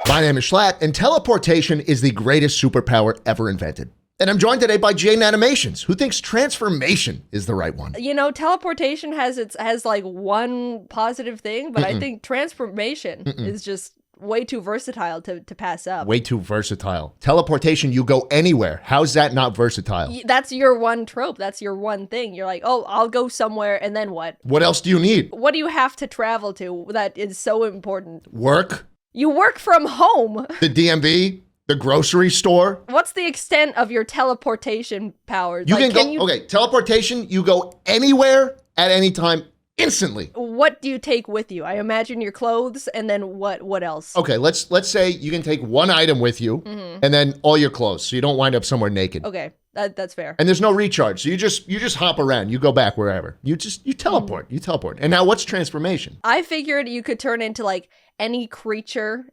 My name is Schlatt, and teleportation is the greatest superpower ever invented. And I'm joined today by JAIDEN Animations, who thinks transformation is the right one. You know, teleportation has like one positive thing, but I think transformation is just way too versatile to pass up. Way too versatile. Teleportation, you go anywhere. How's that not versatile? That's your one trope. That's your one thing. You're like, oh, I'll go somewhere, and then what? What else do you need? What do you have to travel to that is so important? Work? You work from home. The DMV? The grocery store? What's the extent of your teleportation powers? You can go, okay, teleportation, you go anywhere at any time instantly. What do you take with you? I imagine your clothes, and then what else? Okay, let's say you can take one item with you, and then all your clothes, so you don't wind up somewhere naked. Okay, that's fair. And there's no recharge, so you just hop around, you go back wherever. You teleport, you teleport. And now what's transformation? I figured you could turn into like any creature,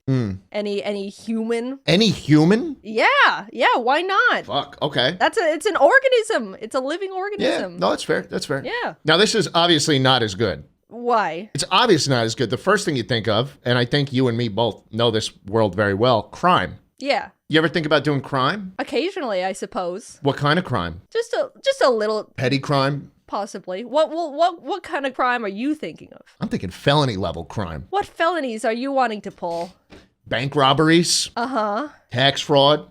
any human. Any human? Yeah, why not? Fuck, okay. It's an organism. It's a living Yeah, organism. no, that's fair, that's fair. Yeah. Now this is obviously not as good. Why? It's obviously not as good. The first thing you think of, and I think you and me both know this world very well, crime. Yeah. You ever think about doing crime? Occasionally, I suppose. What kind of crime? Just a little. Petty crime? Possibly. What kind of crime are you thinking of? I'm thinking felony level crime. What felonies are you wanting to pull? Bank robberies, Uh-huh. tax fraud,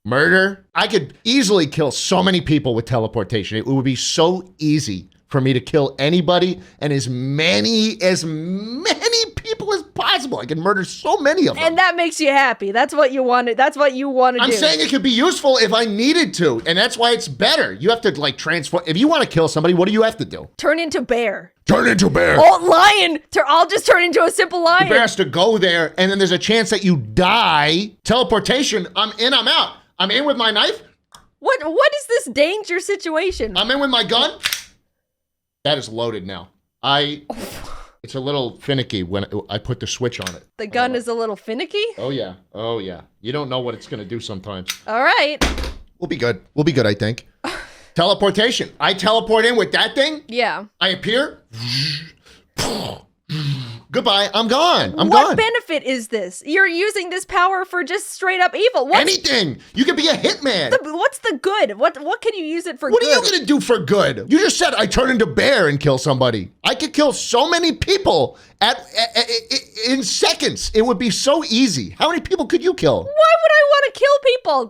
murder. I could easily kill so many people with teleportation. It would be so easy for me to kill anybody and as many people as possible. I can murder so many of them. And that makes you happy. That's what you wanted. That's what you want to do. I'm saying it could be useful if I needed to, and that's why it's better. You have to like transform. If you want to kill somebody, what do you have to do? Turn into bear. Turn into bear. Oh, lion! I'll just turn into a simple lion. The bear has to go there, and then there's a chance that you die. Teleportation, I'm in, I'm out. I'm in with my knife. What is this danger situation? I'm in with my gun. That is loaded now. It's a little finicky when I put the switch on it. The gun is a little finicky? Oh yeah, oh yeah. You don't know what it's gonna do sometimes. All right. We'll be good. We'll be good, I think. Teleportation. I teleport in with that thing. Yeah. I appear. Goodbye. I'm gone. I'm What gone. benefit is this? You're using this power for just straight up evil. Anything. You could be a hitman. What's the good? What can you use it for What good? are you gonna do for good? You just said I turn into bear and kill somebody. I could kill so many people in seconds. It would be so easy. How many people could you kill? Why would I want to kill people?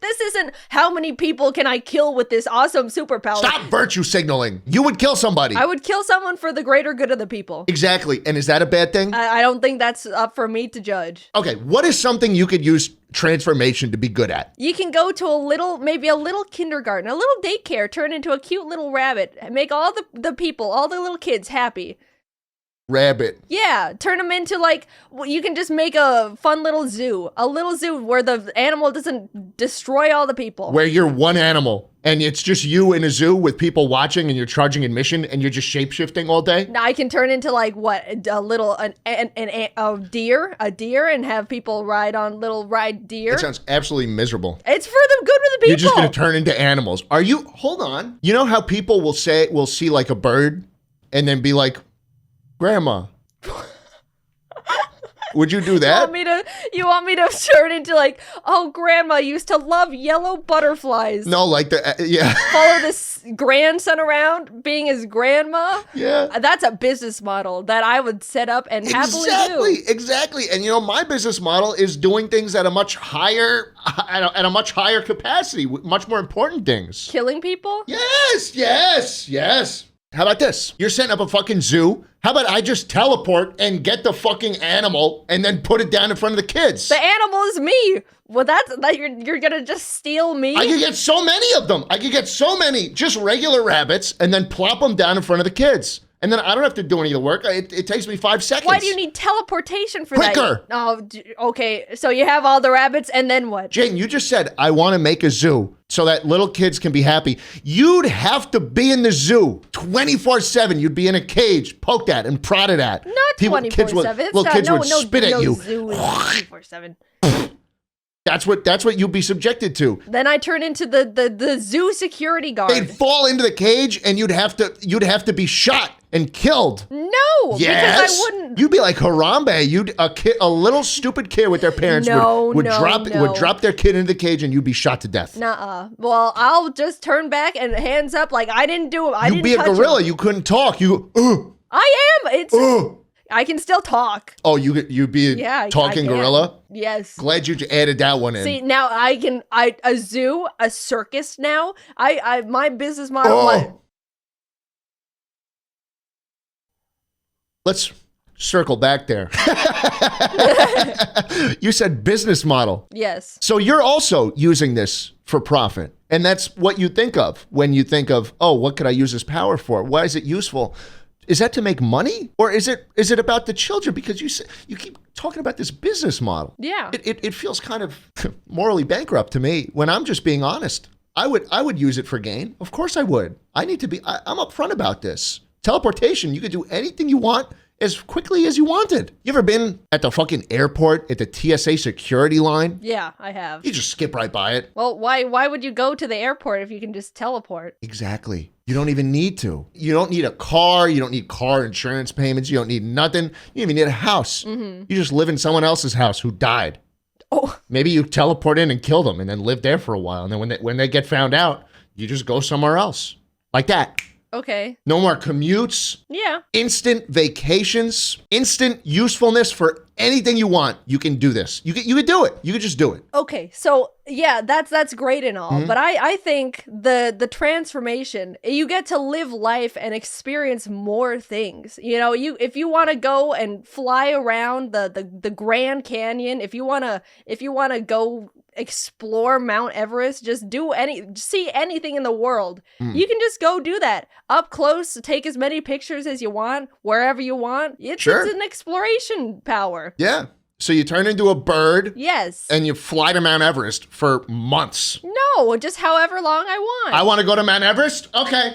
This isn't how many people can I kill with this awesome superpower. Stop virtue signaling. You would kill somebody. I would kill someone for the greater good of the people. Exactly. And is that a bad thing? I don't think that's up for me to judge. Okay, what is something you could use transformation to be good at? You can go to maybe a little kindergarten, a little daycare, turn into a cute little rabbit, and make all the people, all the little kids happy. Rabbit. Yeah, turn them into you can just make a fun little zoo where the animal doesn't destroy all the people. Where you're one animal and it's just you in a zoo with people watching and you're charging admission and you're just shape-shifting all day? Now I can turn into a deer and have people ride deer. It sounds absolutely miserable. It's for the good of the people. You're just gonna turn into animals. Hold on. You know how people will see like a bird and then be like, Grandma. Would you do that? You want me to turn into oh, Grandma used to love yellow butterflies. No, yeah. Follow this grandson around being his grandma. Yeah. That's a business model that I would set up and happily do. Exactly. And my business model is doing things at a much higher capacity, much more important things. Killing people? Yes. How about this? You're setting up a fucking zoo. How about I just teleport and get the fucking animal and then put it down in front of the kids? The animal is me. Well, you're gonna just steal me? I could get so many of them. I could get so many just regular rabbits and then plop them down in front of the kids. And then I don't have to do any of the work. It takes me 5 seconds. Why do you need teleportation for Quicker. that? Oh, okay. So you have all the rabbits and then what? Jane, you just said, I want to make a zoo so that little kids can be happy. You'd have to be in the zoo 24/7. You'd be in a cage, poked at and prodded at. Not 24/7. Little kids would spit at you. Zoo is 24/7. That's what you'd be subjected to. Then I turn into the zoo security guard. They'd fall into the cage, and you'd have to be shot and killed. No, Yes, because I wouldn't. You'd be like Harambe. A little stupid kid with their parents would drop their kid into the cage, and you'd be shot to death. Nuh-uh. Well, I'll just turn back and hands up like I didn't do it. You'd be a gorilla. You couldn't talk. You go, I am. I can still talk. Oh, you'd be a talking gorilla? Yes. Glad you added that one in. See, now a zoo, a circus now. My business model. Let's circle back there. You said business model. Yes. So you're also using this for profit. And that's what you think of when you think of, oh, what could I use this power for? Why is it useful? Is that to make money? Or is it about the children? Because you keep talking about this business model. Yeah. It feels kind of morally bankrupt to me when I'm just being honest. I would use it for gain. Of course I would. I'm upfront about this. Teleportation, you could do anything you want as quickly as you wanted. You ever been at the fucking airport at the TSA security line? Yeah, I have. You just skip right by it. Well, why would you go to the airport if you can just teleport? Exactly. You don't even need to. You don't need a car. You don't need car insurance payments. You don't need nothing. You don't even need a house. Mm-hmm. You just live in someone else's house who died. Oh. Maybe you teleport in and kill them and then live there for a while. And then when they get found out, you just go somewhere else. Like that. Okay. No more commutes. Yeah. Instant vacations. Instant usefulness for anything you want. You can do this. You could do it. You could just do it. Okay. So yeah, that's great and all. Mm-hmm. But I think the transformation, you get to live life and experience more things. You know, if you want to go and fly around the Grand Canyon, if you wanna go explore Mount Everest, just see anything in the world. You can just go do that up close, take as many pictures as you want, wherever you want. It's an exploration power. Yeah. So you turn into a bird. Yes. And you fly to Mount Everest for months. No, just however long I want. I want to go to Mount Everest? Okay.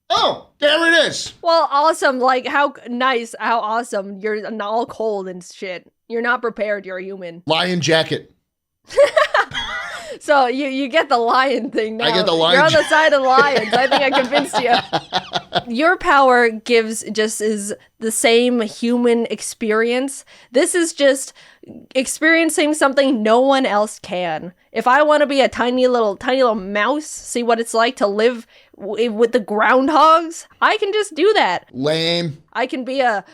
Oh, there it is. Well, awesome. Like, how awesome. You're all cold and shit. You're not prepared. You're a human. Lion jacket. So you get the lion thing now. I get the lion. You're on the side of lions. I think I convinced you. Your power is the same human experience. This is just experiencing something no one else can. If I want to be a tiny little mouse, see what it's like to live with the groundhogs, I can just do that. Lame. I can be a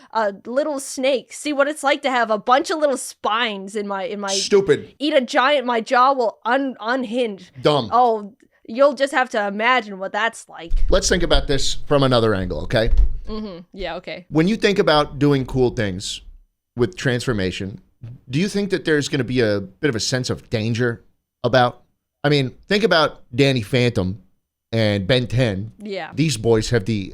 little snake, see what it's like to have a bunch of little spines in my stupid. Eat a giant, my jaw will unhinge. Dumb. Oh, you'll just have to imagine what that's like. Let's think about this from another angle, okay? Mm-hmm. Yeah, okay. When you think about doing cool things with transformation, do you think that there's going to be a bit of a sense of danger about? I mean, think about Danny Phantom and Ben 10. Yeah. These boys have the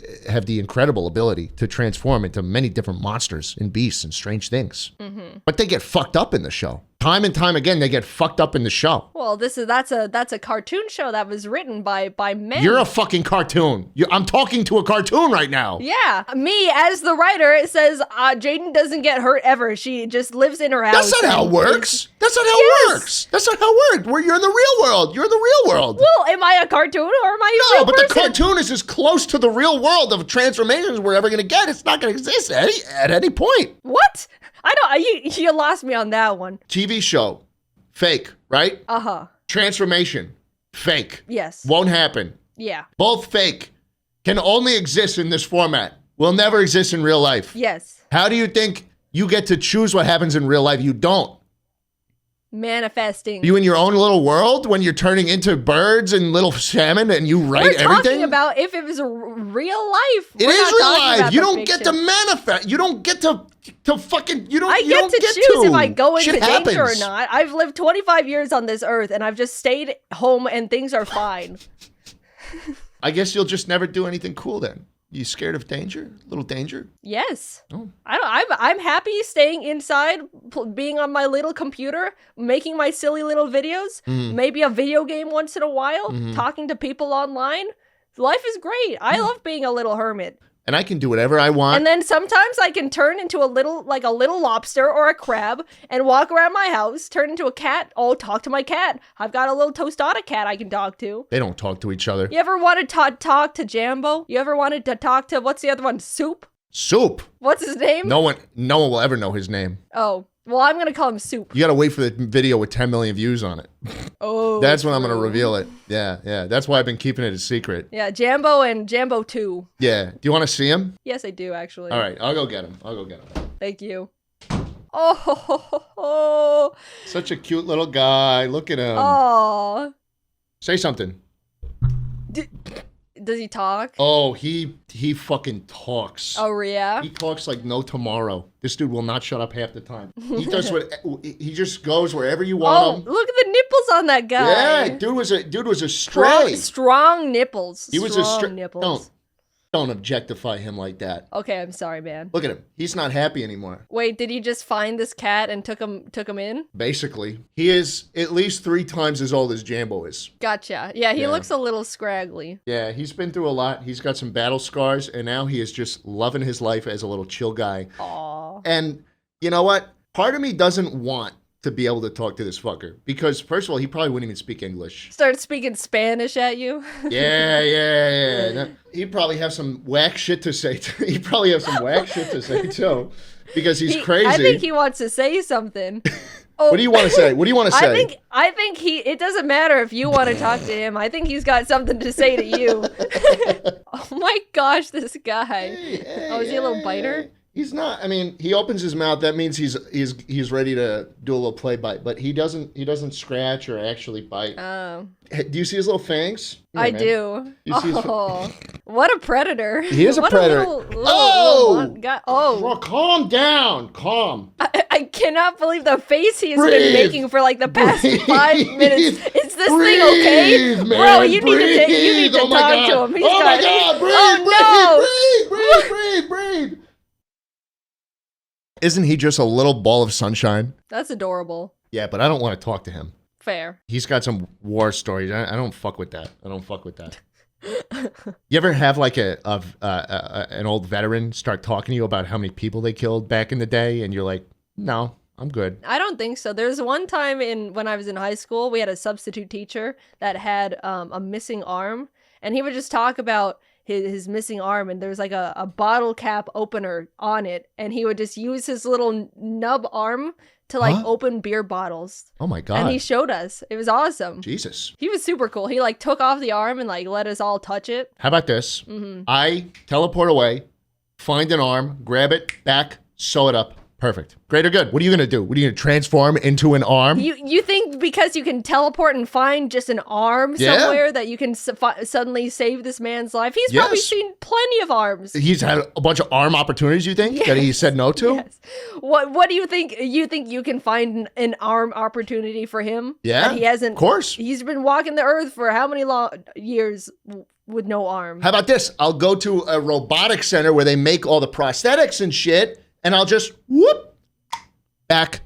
incredible ability to transform into many different monsters and beasts and strange things. Mm-hmm. But they get fucked up in the show. Time and time again, they get fucked up in the show. Well, that's a cartoon show that was written by men. You're a fucking cartoon. I'm talking to a cartoon right now. Yeah. Me, as the writer, it says Jaiden doesn't get hurt ever. She just lives in her house. That's not how it works. That's not how it works. That's not how it works. You're in the real world. You're in the real world. Well, am I a cartoon or am I a real person? The cartoon is as close to the real world of transformations we're ever going to get. It's not going to exist at any point. What? You lost me on that one. TV show, fake, right? Uh-huh. Transformation, fake. Yes. Won't happen. Yeah. Both fake. Can only exist in this format. Will never exist in real life. Yes. How do you think you get to choose what happens in real life? You don't. Manifesting. You in your own little world when you're turning into birds and little salmon and you write everything? We're talking about if it was real life. It is real life. You don't get to manifest. You don't get to fucking, I get to choose if I go into danger or not. I've lived 25 years on this earth and I've just stayed home and things are fine. I guess you'll just never do anything cool then. You scared of danger? A little danger? Yes. Oh. I'm happy staying inside, being on my little computer, making my silly little videos, maybe a video game once in a while, talking to people online. Life is great. I love being a little hermit. and I can do whatever I want. And then sometimes I can turn into a little lobster or a crab and walk around my house, turn into a cat. Oh, talk to my cat. I've got a little tostada cat I can talk to. They don't talk to each other. You ever wanted to talk to Jambo? You ever wanted to talk to, what's the other one? Soup? Soup. What's his name? No one will ever know his name. Oh, well, I'm going to call him Soup. You got to wait for the video with 10 million views on it. Oh, that's when I'm going to reveal it. Yeah. That's why I've been keeping it a secret. Yeah, Jambo and Jambo 2. Yeah. Do you want to see him? Yes, I do, actually. All right, I'll go get him. Thank you. Oh. Such a cute little guy. Look at him. Oh. Say something. Does he talk? Oh, he fucking talks. Oh, yeah? He talks like no tomorrow. This dude will not shut up half the time. He does he just goes wherever you want him. Look at the nipples on that guy. Yeah, dude was a stray. Strong nipples. He was a stray. Nipples. Don't objectify him like that. Okay, I'm sorry, man. Look at him. He's not happy anymore. Wait, did he just find this cat and took him in? Basically. He is at least 3 times as old as Jambo is. Gotcha. Yeah, he looks a little scraggly. Yeah, he's been through a lot. He's got some battle scars, and now he is just loving his life as a little chill guy. Aww. And you know what? Part of me doesn't want to be able to talk to this fucker. Because, first of all, he probably wouldn't even speak English. Start speaking Spanish at you? Yeah. He'd probably have some whack shit to say, too. Because he's crazy. I think he wants to say something. Oh. What do you want to say? I think it doesn't matter if you want to talk to him. I think he's got something to say to you. Oh my gosh, this guy. Is he a little biter? He's not. I mean, he opens his mouth. That means he's ready to do a little play bite. But he doesn't scratch or actually bite. Oh. Do you see his little fangs? I do. What a predator! He is a predator. Little guy. Well, calm down. Calm. I cannot believe the face he has been making for like the past 5 minutes. Is this thing okay, man, bro? You need to talk to him. My God! Breathe! Isn't he just a little ball of sunshine? That's adorable. Yeah, but I don't want to talk to him. Fair. He's got some war stories. I don't fuck with that. You ever have like an old veteran start talking to you about how many people they killed back in the day, and you're like, no, I'm good. I don't think so. There's one time when I was in high school, we had a substitute teacher that had a missing arm, and he would just talk about his missing arm, and there's like a bottle cap opener on it, and he would just use his little nub arm to like open beer bottles. Oh my God. And he showed us. It was awesome. Jesus. He was super cool. He like took off the arm and like let us all touch it. How about this? I teleport away, find an arm, grab it, back, sew it up. Perfect. Great or good? What are you going to do? What are you going to transform into an arm? You think because you can teleport and find just an arm somewhere that you can suddenly save this man's life? He's probably seen plenty of arms. He's had a bunch of arm opportunities, you think, that he said no to? Yes. What do you think? You think you can find an arm opportunity for him? Yeah, that he hasn't. Of course. He's been walking the earth for how many years with no arm? How about this? I'll go to a robotics center where they make all the prosthetics and shit, and I'll just back,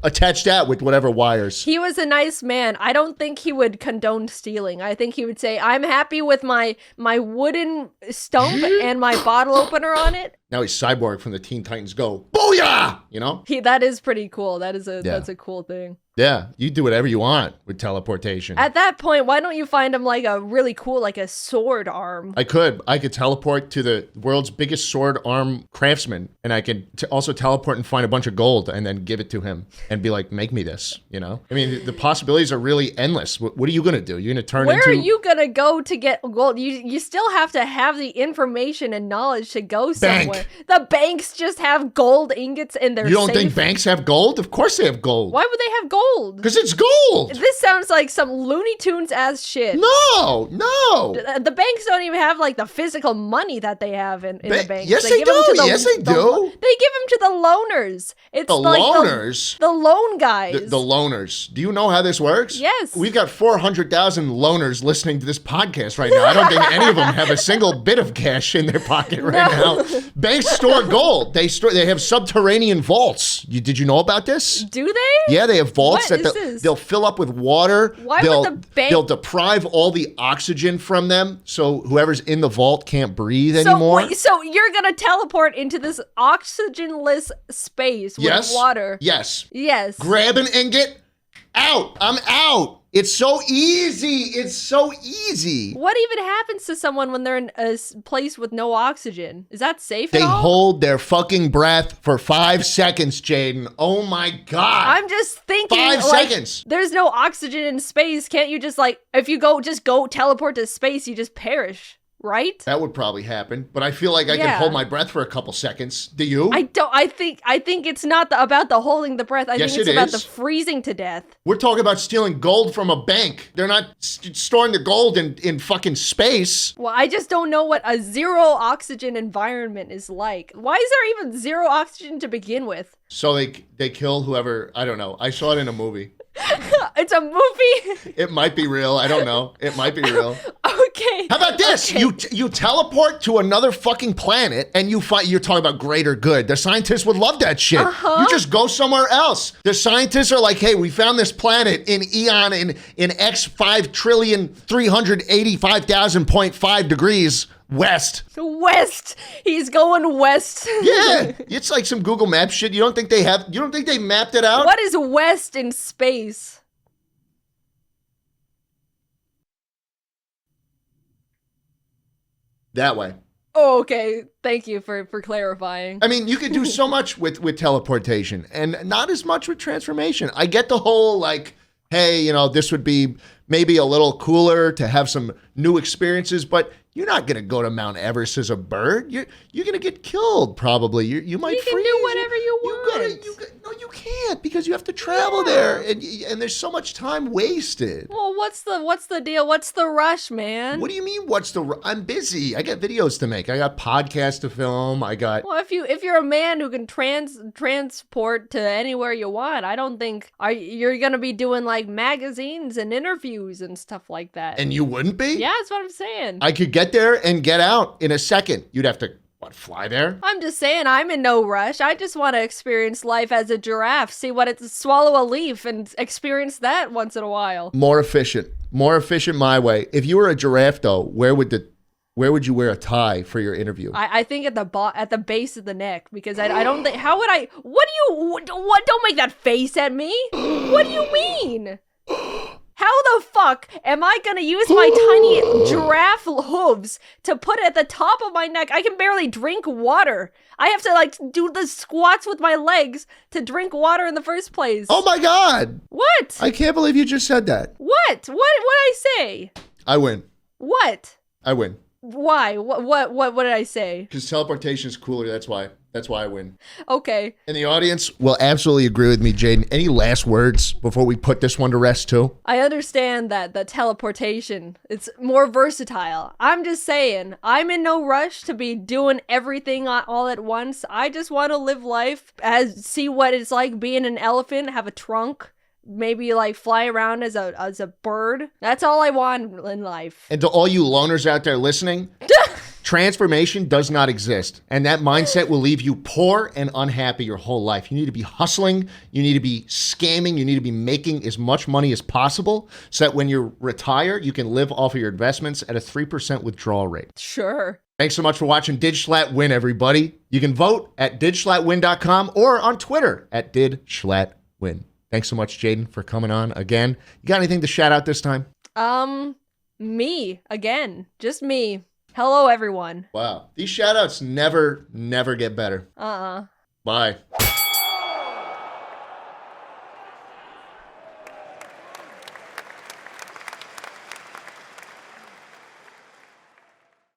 attach that with whatever wires. He was a nice man. I don't think he would condone stealing. I think he would say, I'm happy with my wooden stump and my bottle opener on it. Now he's Cyborg from the Teen Titans Go. Booyah! You know? That is pretty cool. That's a cool thing. Yeah, you do whatever you want with teleportation. At that point, why don't you find him like a really cool, like a sword arm? I could teleport to the world's biggest sword arm craftsman, and I could also teleport and find a bunch of gold and then give it to him and be like, make me this, you know? I mean, the possibilities are really endless. What are you going to do? You're going to turn Where are you going to go to get gold? You still have to have the information and knowledge to go somewhere. The banks just have gold ingots in their safe. You don't think banks have gold? Of course they have gold. Why would they have gold? Because it's gold. This sounds like some Looney Tunes ass shit. No. The banks don't even have like the physical money that they have in the banks. Yes, they do. Yes, they do. They give them to the loaners. It's the like loaners? The loan guys. The loaners. Do you know how this works? Yes. We've got 400,000 loaners listening to this podcast right now. I don't think any of them have a single bit of cash in their pocket right now. banks store gold. They have subterranean vaults. Did you know about this? Do they? Yeah, they have vaults What that is this? they'll fill up with water. Why would the bank- They'll deprive all the oxygen from them, so whoever's in the vault can't breathe anymore. So you're gonna teleport into this oxygenless space with water? Yes. Yes. Grab an ingot. Out. I'm out. It's so easy. It's so easy. What even happens to someone when they're in a place with no oxygen? Is that safe They at all? hold their fucking breath for 5 seconds, Jaden. Oh my God. I'm just thinking 5 like, seconds. There's no oxygen in space. Can't you just like, if you go teleport to space, you just perish, right? That would probably happen, but I feel like I can hold my breath for a couple seconds. Do you? I think it's not about the holding the breath. I think it's about the freezing to death. We're talking about stealing gold from a bank. They're not storing the gold in fucking space. Well, I just don't know what a zero oxygen environment is like. Why is there even zero oxygen to begin with? So they kill whoever, I don't know. I saw it in a movie. It's a movie? It might be real. I don't know. It might be real. Okay. How about this? Okay. You teleport to another fucking planet and you're talking about greater good. The scientists would love that shit. You just go somewhere else. The scientists are like, hey, we found this planet in Eon in X 5 trillion 385,000.5 degrees west. West. He's going west. Yeah. It's like some Google Maps shit. You don't think they mapped it out? What is west in space? That way. Oh, okay. Thank you for clarifying. I mean, you could do so much with teleportation and not as much with transformation. I get the whole like, hey, this would be maybe a little cooler to have some new experiences, but you're not gonna go to Mount Everest as a bird. You're gonna get killed probably. You might freeze. You can do whatever you want. No, you can't because you have to travel there, and there's so much time wasted. Well, what's the deal? What's the rush, man? What do you mean? I'm busy. I got videos to make. I got podcasts to film. I got. Well, if you're a man who can transport to anywhere you want, I don't think you're gonna be doing like magazines and interviews and stuff like that. And you wouldn't be? Yeah, that's what I'm saying. I could get there and get out in a second. You'd have to. What, fly there? I'm just saying, I'm in no rush. I just want to experience life as a giraffe, see what it's swallow a leaf and experience that once in a while. More efficient my way. If you were a giraffe though, where would you wear a tie for your interview? I think at the base of the neck, because I don't think, how would I, don't make that face at me. What do you mean? How the fuck am I gonna use my tiny giraffe hooves to put at the top of my neck? I can barely drink water. I have to like do the squats with my legs to drink water in the first place. Oh my God. What? I can't believe you just said that. What did I say? I win. What? I win. Why? What did I say? Because teleportation is cooler, that's why. That's why I win. Okay. And the audience will absolutely agree with me, Jaden. Any last words before we put this one to rest too? I understand that the teleportation, it's more versatile. I'm just saying, I'm in no rush to be doing everything all at once. I just want to live life, see what it's like being an elephant, have a trunk, maybe like fly around as a bird. That's all I want in life. And to all you loners out there listening, transformation does not exist. And that mindset will leave you poor and unhappy your whole life. You need to be hustling. You need to be scamming. You need to be making as much money as possible so that when you retire, you can live off of your investments at a 3% withdrawal rate. Sure. Thanks so much for watching DidSchlattWin, everybody. You can vote at didschlattwin.com or on Twitter at didschlattwin. Thanks so much, Jaden, for coming on again. You got anything to shout out this time? Me again. Just me. Hello, everyone. Wow. These shout outs never get better. Bye.